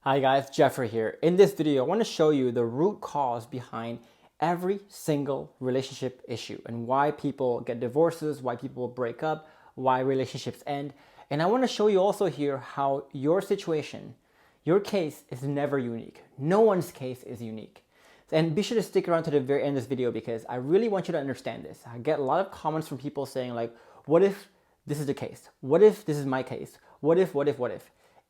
Hi guys, Geoffrey here. In this video, I want to show you the root cause behind every single relationship issue and why people get divorces, why people break up, why relationships end. And I want to show you also here how your situation, your case is never unique. No one's case is unique. And be sure to stick around to the very end of this video because I really want you to understand this. I get a lot of comments from people saying like, what if this is the case? What if this is my case? What if?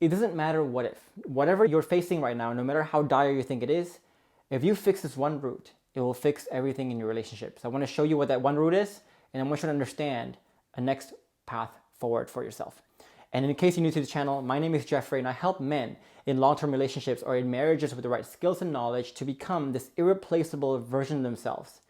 It doesn't matter what if. Whatever you're facing right now, no matter how dire you think it is, if you fix this one root, it will fix everything in your relationship. So I want to show you what that one root is, and I want you to understand a next path forward for yourself. And in case you're new to the channel, my name is Geoffrey, and I help men in long-term relationships or in marriages with the right skills and knowledge to become this irreplaceable version of themselves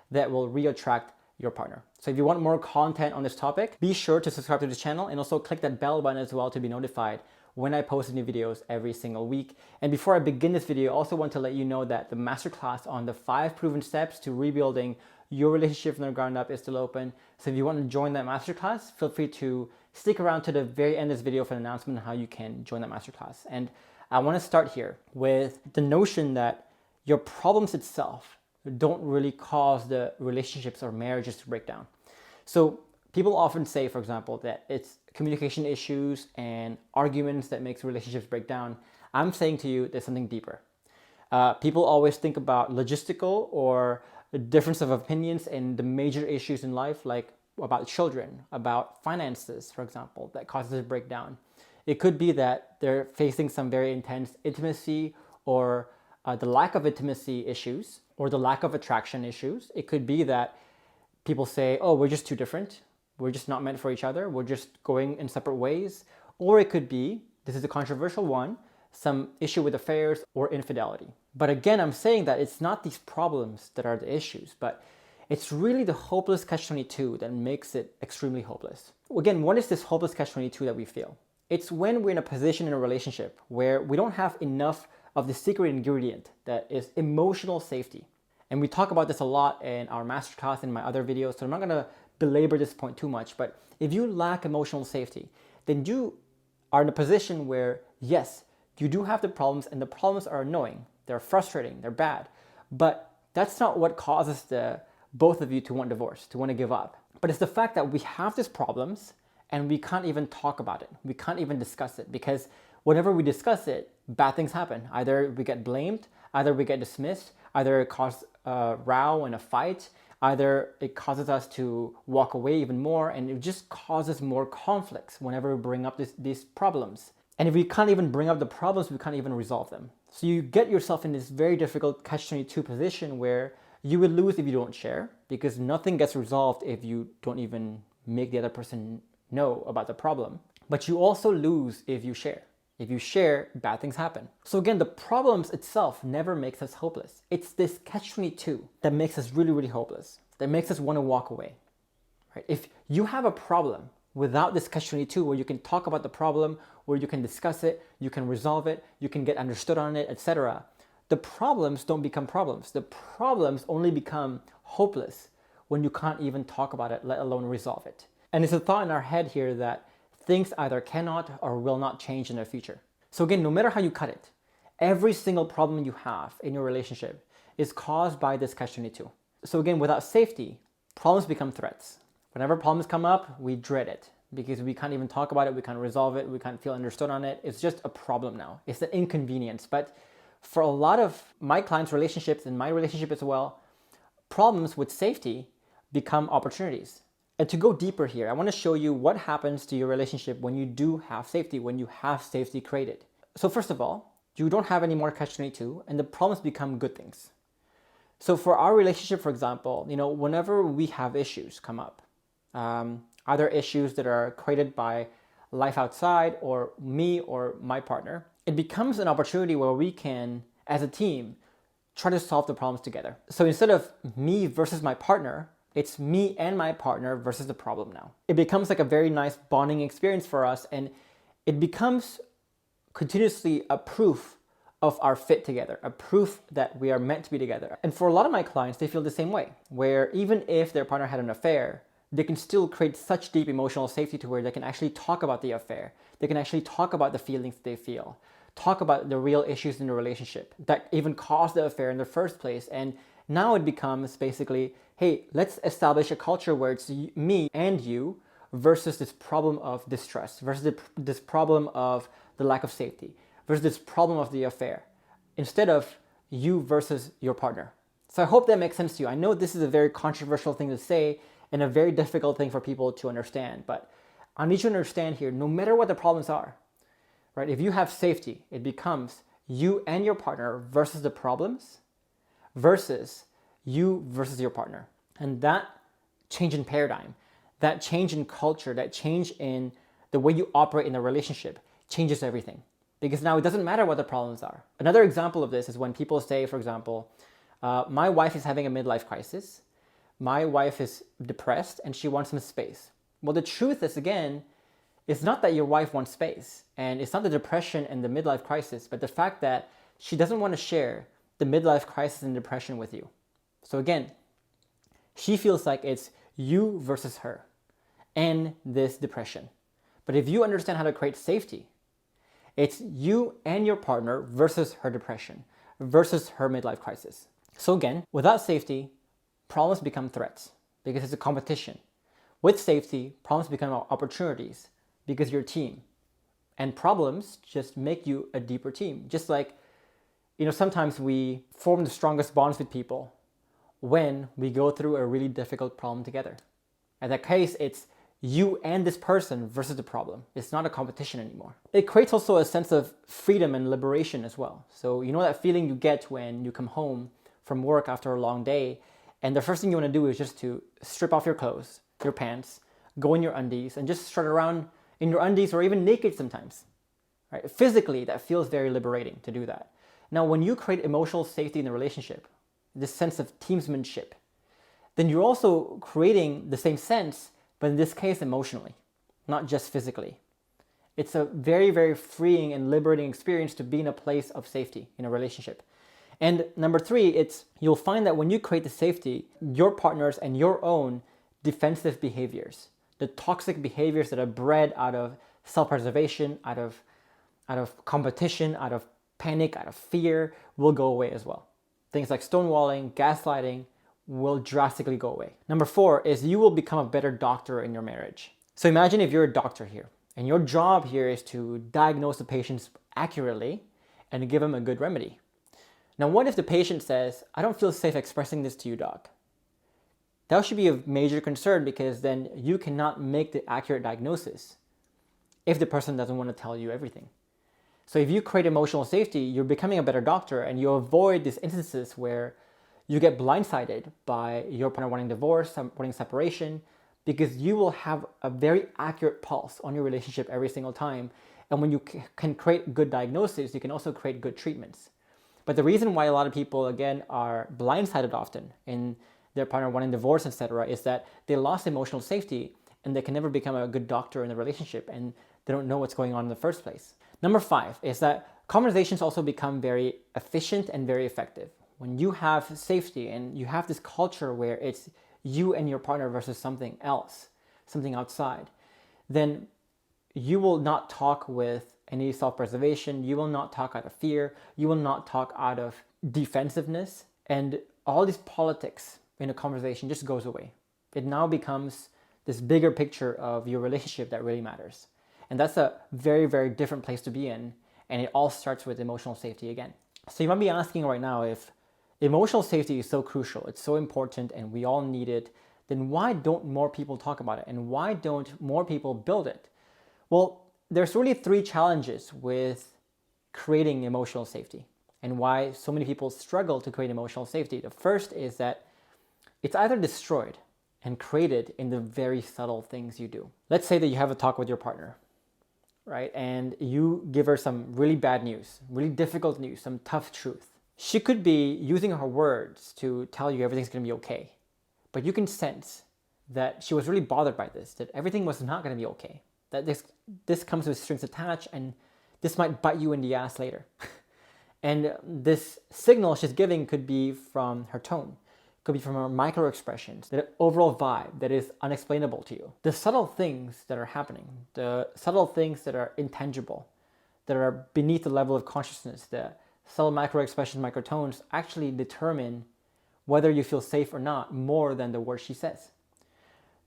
that will re-attract your partner. So if you want more content on this topic, be sure to subscribe to this channel and also click that bell button as well to be notified when I post new videos every single week. And before I begin this video, I also want to let you know that the masterclass on the 5 proven steps to rebuilding your relationship from the ground up is still open. So if you want to join that masterclass, feel free to stick around to the very end of this video for an announcement on how you can join that masterclass. And I want to start here with the notion that your problems itself don't really cause the relationships or marriages to break down. So people often say, for example, that it's communication issues and arguments that makes relationships break down. I'm saying to you, there's something deeper. People always think about logistical or difference of opinions in the major issues in life, like about children, about finances, for example, that causes a breakdown. It could be that they're facing some very intense intimacy or the lack of intimacy issues or the lack of attraction issues. It could be that people say, oh, we're just too different. We're just not meant for each other. We're just going in separate ways. Or it could be, this is a controversial one, some issue with affairs or infidelity. But again, I'm saying that it's not these problems that are the issues, but it's really the hopeless catch-22 that makes it extremely hopeless. Again, what is this hopeless catch-22 that we feel? It's when we're in a position in a relationship where we don't have enough of the secret ingredient that is emotional safety. And we talk about this a lot in our masterclass and my other videos, so I'm not going to belabor this point too much, but if you lack emotional safety, then you are in a position where, yes, you do have the problems and the problems are annoying, they're frustrating, they're bad, but that's not what causes both of you to want divorce, to want to give up. But it's the fact that we have these problems and we can't even talk about it. We can't even discuss it because whenever we discuss it, bad things happen. Either we get blamed, either we get dismissed, either it causes a row and a fight, either it causes us to walk away even more, and it just causes more conflicts whenever we bring up these problems. And if we can't even bring up the problems, we can't even resolve them. So you get yourself in this very difficult catch-22 position where you will lose if you don't share, because nothing gets resolved if you don't even make the other person know about the problem. But you also lose if you share. If you share, bad things happen. So again, the problems itself never makes us hopeless. It's this catch-22 that makes us really, really hopeless, that makes us want to walk away. Right? If you have a problem without this catch-22 where you can talk about the problem, where you can discuss it, you can resolve it, you can get understood on it, etc., the problems don't become problems. The problems only become hopeless when you can't even talk about it, let alone resolve it. And it's a thought in our head here that things either cannot or will not change in the future. So again, no matter how you cut it, every single problem you have in your relationship is caused by this catch-22. So again, without safety, problems become threats. Whenever problems come up, we dread it because we can't even talk about it, we can't resolve it, we can't feel understood on it. It's just a problem now. It's an inconvenience. But for a lot of my clients' relationships and my relationship as well, problems with safety become opportunities. And to go deeper here, I want to show you what happens to your relationship when you do have safety, when you have safety created. So first of all, you don't have any more catch-22 and the problems become good things. So for our relationship, for example, whenever we have issues come up, either issues that are created by life outside or me or my partner, it becomes an opportunity where we can, as a team, try to solve the problems together. So instead of me versus my partner, it's me and my partner versus the problem now. It becomes like a very nice bonding experience for us, and it becomes continuously a proof of our fit together, a proof that we are meant to be together. And for a lot of my clients, they feel the same way, where even if their partner had an affair, they can still create such deep emotional safety to where they can actually talk about the affair. They can actually talk about the feelings that they feel. talk about the real issues in the relationship that even caused the affair in the first place. And now it becomes basically, hey, let's establish a culture where it's me and you versus this problem of distrust, versus this problem of the lack of safety, versus this problem of the affair, instead of you versus your partner. So I hope that makes sense to you. I know this is a very controversial thing to say and a very difficult thing for people to understand, but I need you to understand here, no matter what the problems are, right? If you have safety, it becomes you and your partner versus the problems versus you versus your partner. And that change in paradigm, that change in culture, that change in the way you operate in a relationship changes everything. Because now it doesn't matter what the problems are. Another example of this is when people say, for example, my wife is having a midlife crisis. My wife is depressed and she wants some space. Well, the truth is, again, it's not that your wife wants space, and it's not the depression and the midlife crisis, but the fact that she doesn't want to share the midlife crisis and depression with you. So again, she feels like it's you versus her and this depression. But if you understand how to create safety, it's you and your partner versus her depression, versus her midlife crisis. So again, without safety, problems become threats because it's a competition. With safety, problems become opportunities because you're a team. And problems just make you a deeper team. Just like, sometimes we form the strongest bonds with people when we go through a really difficult problem together. In that case, it's you and this person versus the problem. It's not a competition anymore. It creates also a sense of freedom and liberation as well. So you know that feeling you get when you come home from work after a long day, and the first thing you want to do is just to strip off your clothes, your pants, go in your undies, and just strut around in your undies or even naked sometimes. Right? Physically, that feels very liberating to do that. Now, when you create emotional safety in the relationship, this sense of teamsmanship, then you're also creating the same sense, but in this case, emotionally, not just physically. It's a very, very freeing and liberating experience to be in a place of safety in a relationship. And number 3, you'll find that when you create the safety, your partners and your own defensive behaviors, the toxic behaviors that are bred out of self-preservation, out of competition, out of panic, out of fear, will go away as well. Things like stonewalling, gaslighting will drastically go away. Number 4 is you will become a better doctor in your marriage. So imagine if you're a doctor here, and your job here is to diagnose the patients accurately and give them a good remedy. Now, what if the patient says, I don't feel safe expressing this to you, doc? That should be a major concern, because then you cannot make the accurate diagnosis if the person doesn't want to tell you everything. So if you create emotional safety, you're becoming a better doctor, and you avoid these instances where you get blindsided by your partner wanting divorce, wanting separation, because you will have a very accurate pulse on your relationship every single time. And when you can create good diagnoses, you can also create good treatments. But the reason why a lot of people, again, are blindsided often in their partner wanting divorce, etc., is that they lost emotional safety and they can never become a good doctor in the relationship, and they don't know what's going on in the first place. Number 5 is that conversations also become very efficient and very effective. When you have safety and you have this culture where it's you and your partner versus something else, something outside, then you will not talk with any self-preservation. You will not talk out of fear. You will not talk out of defensiveness. And all this politics in a conversation just goes away. It now becomes this bigger picture of your relationship that really matters. And that's a very, very different place to be in. And it all starts with emotional safety again. So you might be asking right now, if emotional safety is so crucial, it's so important, and we all need it, then why don't more people talk about it? And why don't more people build it? Well, there's really 3 challenges with creating emotional safety and why so many people struggle to create emotional safety. The first is that it's either destroyed and created in the very subtle things you do. Let's say that you have a talk with your partner, right? And you give her some really bad news, really difficult news, some tough truth. She could be using her words to tell you everything's going to be okay. But you can sense that she was really bothered by this, that everything was not going to be okay. That this comes with strings attached, and this might bite you in the ass later. And this signal she's giving could be from her tone, could be from her micro expressions, the overall vibe that is unexplainable to you. The subtle things that are happening, the subtle things that are intangible, that are beneath the level of consciousness, the subtle micro expressions, microtones, actually determine whether you feel safe or not more than the words she says.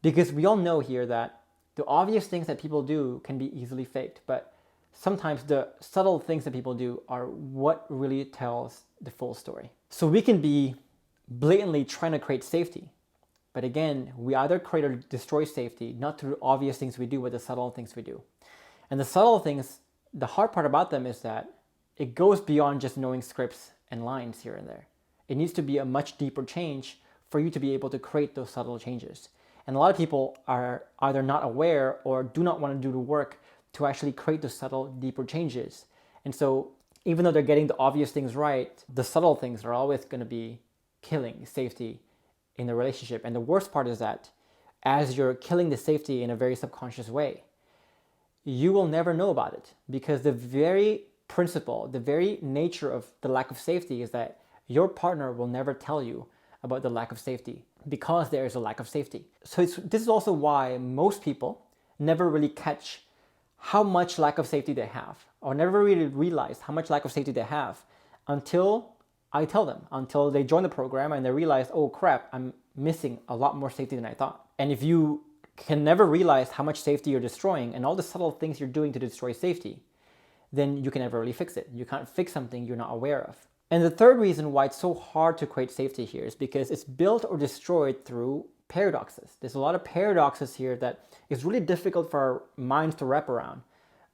Because we all know here that the obvious things that people do can be easily faked, but sometimes the subtle things that people do are what really tells the full story. So we can be blatantly trying to create safety, but again, we either create or destroy safety, not through obvious things we do, but the subtle things we do. And the subtle things, the hard part about them is that it goes beyond just knowing scripts and lines here and there. It needs to be a much deeper change for you to be able to create those subtle changes. And a lot of people are either not aware or do not want to do the work to actually create those subtle, deeper changes. And so even though they're getting the obvious things right, the subtle things are always going to be killing safety in the relationship. And the worst part is that as you're killing the safety in a very subconscious way, you will never know about it, because the very principle, the very nature of the lack of safety is that your partner will never tell you about the lack of safety because there is a lack of safety. So this is also why most people never really catch how much lack of safety they have, or never really realize how much lack of safety they have until I tell them, until they join the program and they realize, oh crap, I'm missing a lot more safety than I thought. And if you can never realize how much safety you're destroying and all the subtle things you're doing to destroy safety, then you can never really fix it. You can't fix something you're not aware of. And the third reason why it's so hard to create safety here is because it's built or destroyed through paradoxes. There's a lot of paradoxes here that is really difficult for our minds to wrap around.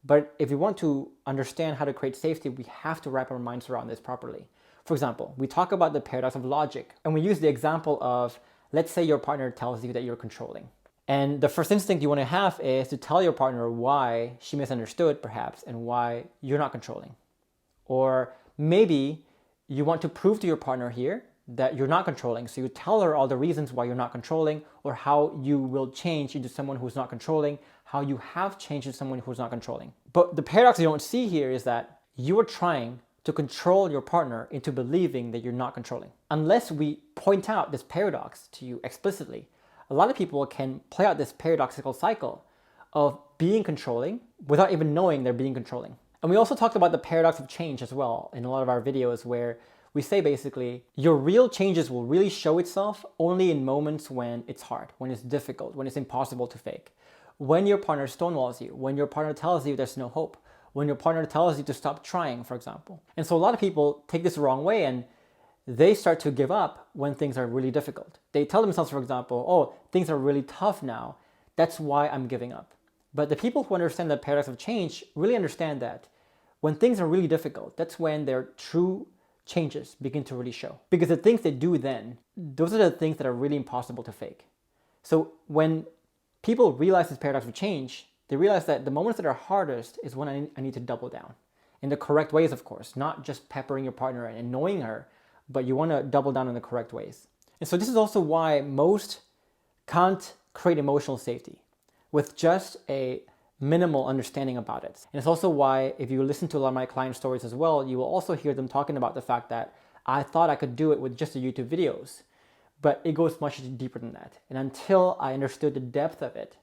But if we want to understand how to create safety, we have to wrap our minds around this properly. For example, we talk about the paradox of logic, and we use the example of, let's say your partner tells you that you're controlling. And the first instinct you want to have is to tell your partner why she misunderstood, perhaps, and why you're not controlling. Or maybe you want to prove to your partner here that you're not controlling. So you tell her all the reasons why you're not controlling, or how you will change into someone who's not controlling, how you have changed into someone who's not controlling. But the paradox you don't see here is that you are trying to control your partner into believing that you're not controlling. Unless we point out this paradox to you explicitly, a lot of people can play out this paradoxical cycle of being controlling without even knowing they're being controlling. And we also talked about the paradox of change as well in a lot of our videos, where we say basically your real changes will really show itself only in moments when it's hard, when it's difficult, when it's impossible to fake. When your partner stonewalls you, when your partner tells you there's no hope, when your partner tells you to stop trying, for example. And so a lot of people take this the wrong way and they start to give up when things are really difficult. They tell themselves, for example, oh, things are really tough now, that's why I'm giving up. But the people who understand the paradox of change really understand that when things are really difficult, that's when their true changes begin to really show. Because the things they do then, those are the things that are really impossible to fake. So when people realize this paradox of change, they realize that the moments that are hardest is when I need to double down. In the correct ways, of course, not just peppering your partner and annoying her, but you want to double down in the correct ways. And so this is also why most can't create emotional safety with just a minimal understanding about it. And it's also why, if you listen to a lot of my client stories as well, you will also hear them talking about the fact that I thought I could do it with just the YouTube videos, but it goes much deeper than that. And until I understood the depth of it,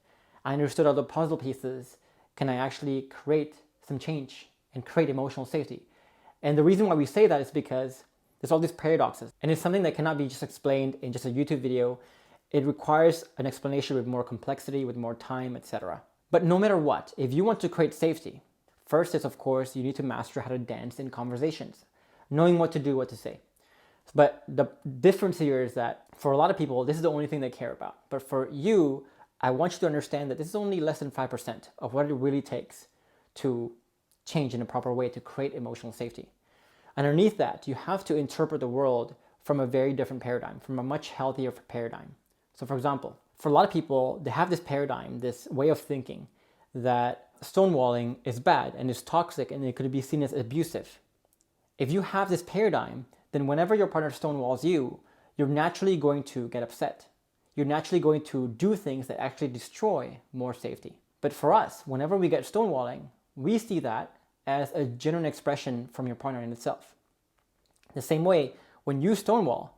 I understood all the puzzle pieces, can I actually create some change and create emotional safety. And the reason why we say that is because there's all these paradoxes, and it's something that cannot be just explained in just a YouTube video. It requires an explanation with more complexity, with more time, etc. But no matter what, if you want to create safety, first is, of course, you need to master how to dance in conversations, knowing what to do, what to say. But the difference here is that for a lot of people, this is the only thing they care about. But for you, I want you to understand that this is only less than 5% of what it really takes to change in a proper way to create emotional safety. Underneath that, you have to interpret the world from a very different paradigm, from a much healthier paradigm. So for example, for a lot of people, they have this paradigm, this way of thinking that stonewalling is bad and is toxic and it could be seen as abusive. If you have this paradigm, then whenever your partner stonewalls you, you're naturally going to get upset. You're naturally going to do things that actually destroy more safety. But for us, whenever we get stonewalling, we see that as a genuine expression from your partner in itself. The same way, when you stonewall,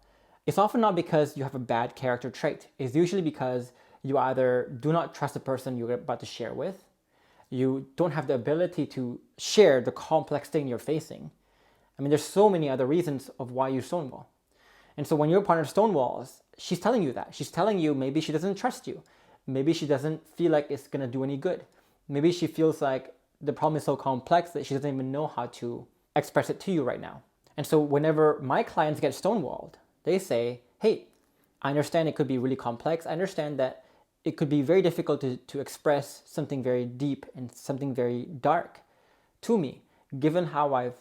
it's often not because you have a bad character trait. It's usually because you either do not trust the person you're about to share with, You don't have the ability to share the complex thing you're facing. I mean, there's so many other reasons of why you stonewall. And so when your partner stonewalls, she's telling you that. She's telling you maybe she doesn't trust you. Maybe she doesn't feel like it's going to do any good. Maybe she feels like the problem is so complex that she doesn't even know how to express it to you right now. And so whenever my clients get stonewalled, they say, hey, I understand it could be really complex. I understand that it could be very difficult to express something very deep and something very dark to me, given how I've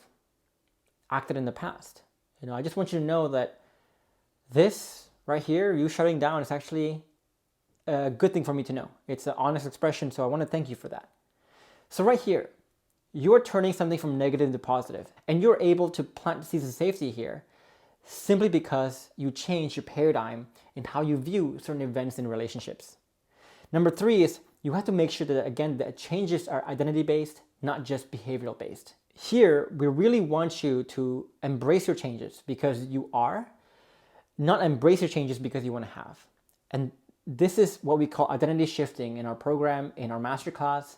acted in the past. I just want you to know that this right here, you shutting down, is actually a good thing for me to know. It's an honest expression, so I want to thank you for that. So right here, you're turning something from negative to positive, and you're able to plant the seeds of safety here simply because you change your paradigm in how you view certain events in relationships. Number 3 is you have to make sure that, again, the changes are identity-based, not just behavioral-based. Here, we really want you to embrace your changes because you are, not embrace your changes because you want to have. And this is what we call identity shifting in our program, in our masterclass.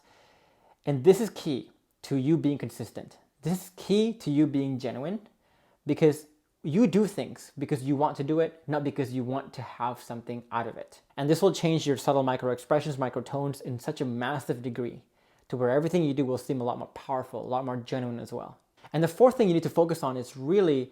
And this is key to you being consistent. This is key to you being genuine, because you do things because you want to do it, not because you want to have something out of it. And this will change your subtle micro expressions, microtones in such a massive degree to where everything you do will seem a lot more powerful, a lot more genuine as well. And the 4th thing you need to focus on is really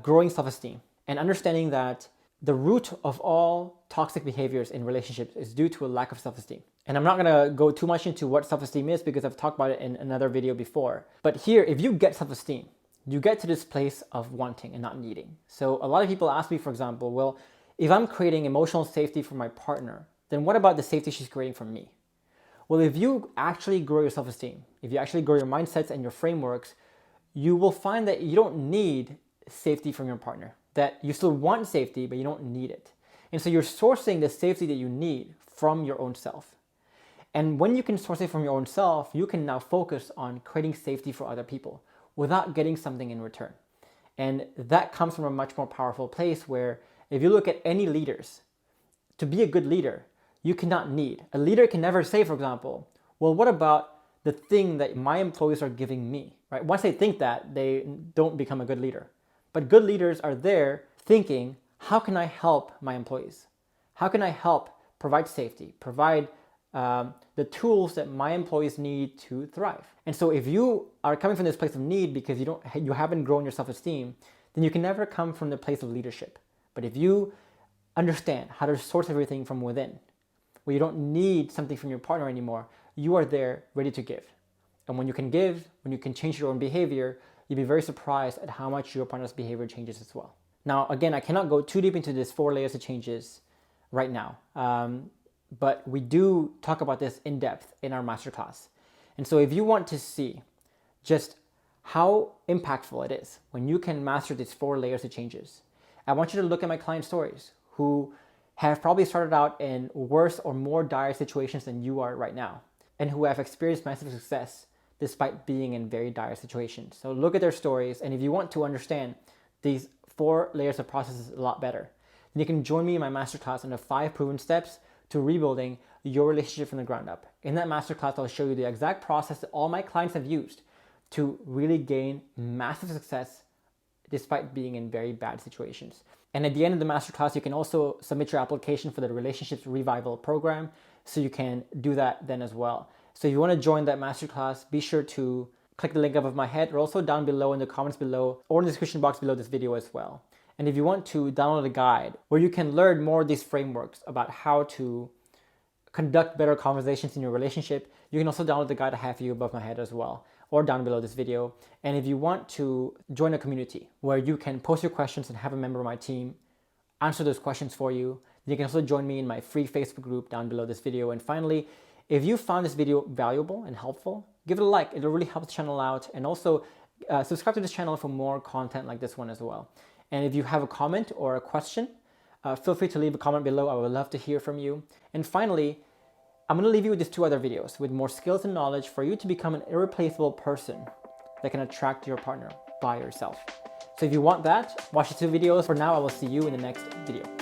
growing self-esteem and understanding that the root of all toxic behaviors in relationships is due to a lack of self-esteem. And I'm not gonna go too much into what self-esteem is because I've talked about it in another video before. But here, if you get self-esteem, you get to this place of wanting and not needing. So a lot of people ask me, for example, well, if I'm creating emotional safety for my partner, then what about the safety she's creating for me? Well, if you actually grow your self-esteem, if you actually grow your mindsets and your frameworks, you will find that you don't need safety from your partner, that you still want safety, but you don't need it. And so you're sourcing the safety that you need from your own self. And when you can source it from your own self, you can now focus on creating safety for other people without getting something in return. And that comes from a much more powerful place where if you look at any leaders, to be a good leader, you cannot need. A leader can never say, for example, well, what about the thing that my employees are giving me, right? Once they think that, they don't become a good leader. But good leaders are there thinking, how can I help my employees? How can I help provide safety, provide the tools that my employees need to thrive? And so if you are coming from this place of need because you haven't grown your self-esteem, then you can never come from the place of leadership. But if you understand how to source everything from within, where you don't need something from your partner anymore, you are there ready to give. And when you can give, when you can change your own behavior, you'll be very surprised at how much your partner's behavior changes as well. Now, again, I cannot go too deep into this 4 layers of changes right now. But we do talk about this in depth in our masterclass. And so if you want to see just how impactful it is when you can master these 4 layers of changes, I want you to look at my client stories who have probably started out in worse or more dire situations than you are right now, and who have experienced massive success despite being in very dire situations. So look at their stories, and if you want to understand these 4 layers of processes a lot better, then you can join me in my masterclass on the 5 proven steps to rebuilding your relationship from the ground up. In that masterclass, I'll show you the exact process that all my clients have used to really gain massive success despite being in very bad situations. And at the end of the masterclass, you can also submit your application for the Relationships Revival program, so you can do that then as well. So if you want to join that masterclass, be sure to click the link above my head or also down below in the comments below or in the description box below this video as well. And if you want to download a guide where you can learn more of these frameworks about how to conduct better conversations in your relationship, you can also download the guide I have for you above my head as well, or down below this video. And if you want to join a community where you can post your questions and have a member of my team answer those questions for you, then you can also join me in my free Facebook group down below this video. And finally, if you found this video valuable and helpful, give it a like. It'll really help the channel out. And also subscribe to this channel for more content like this one as well. And if you have a comment or a question, feel free to leave a comment below. I would love to hear from you. And finally, I'm going to leave you with these 2 other videos with more skills and knowledge for you to become an irreplaceable person that can attract your partner by yourself. So if you want that, watch the 2 videos. For now, I will see you in the next video.